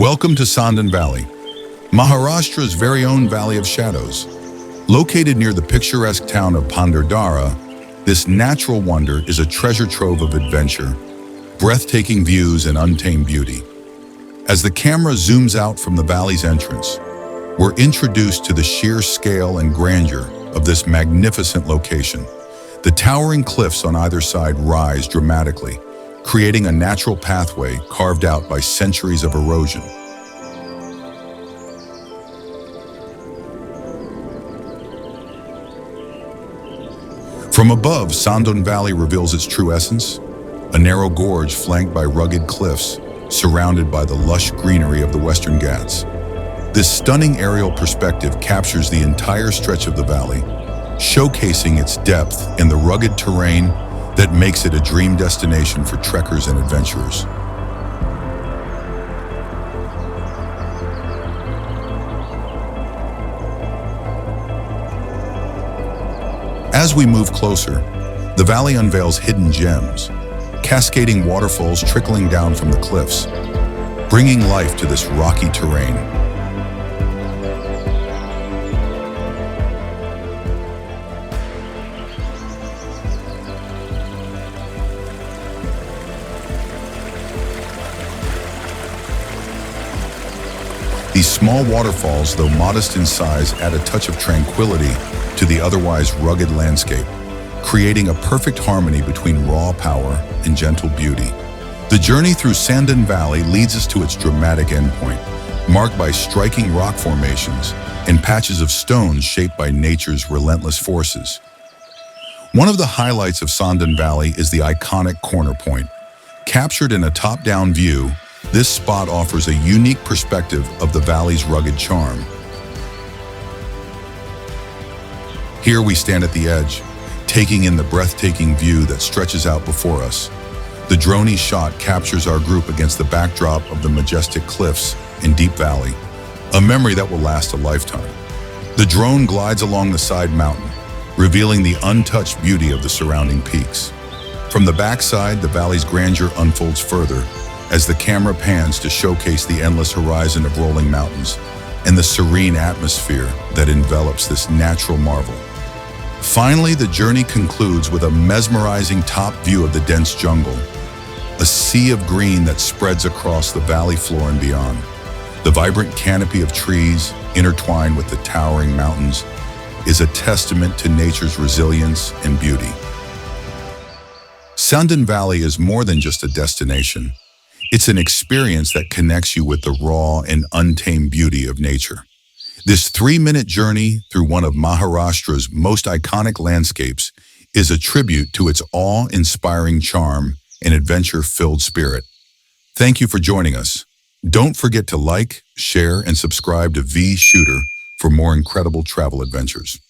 Welcome to Sandhan Valley, Maharashtra's very own Valley of Shadows. Located near the picturesque town of Bhandardara, this natural wonder is a treasure trove of adventure, breathtaking views, and untamed beauty. As the camera zooms out from the valley's entrance, we're introduced to the sheer scale and grandeur of this magnificent location. The towering cliffs on either side rise dramatically, creating a natural pathway carved out by centuries of erosion. From above, Sandhan Valley reveals its true essence, a narrow gorge flanked by rugged cliffs, surrounded by the lush greenery of the Western Ghats. This stunning aerial perspective captures the entire stretch of the valley, showcasing its depth and the rugged terrain that makes it a dream destination for trekkers and adventurers. As we move closer, the valley unveils hidden gems, cascading waterfalls trickling down from the cliffs, bringing life to this rocky terrain. These small waterfalls, though modest in size, add a touch of tranquility to the otherwise rugged landscape, creating a perfect harmony between raw power and gentle beauty. The journey through Sandhan Valley leads us to its dramatic endpoint, marked by striking rock formations and patches of stones shaped by nature's relentless forces. One of the highlights of Sandhan Valley is the iconic corner point. Captured in a top-down view, this spot offers a unique perspective of the valley's rugged charm. Here we stand at the edge, taking in the breathtaking view that stretches out before us. The dronie shot captures our group against the backdrop of the majestic cliffs and deep valley, a memory that will last a lifetime. The drone glides along the side mountain, revealing the untouched beauty of the surrounding peaks. From the backside, the valley's grandeur unfolds further, as the camera pans to showcase the endless horizon of rolling mountains and the serene atmosphere that envelops this natural marvel. Finally, the journey concludes with a mesmerizing top view of the dense jungle, a sea of green that spreads across the valley floor and beyond. The vibrant canopy of trees, intertwined with the towering mountains, is a testament to nature's resilience and beauty. Sandhan Valley is more than just a destination. It's an experience that connects you with the raw and untamed beauty of nature. This 3-minute journey through one of Maharashtra's most iconic landscapes is a tribute to its awe-inspiring charm and adventure-filled spirit. Thank you for joining us. Don't forget to like, share, and subscribe to VSHOOTER for more incredible travel adventures.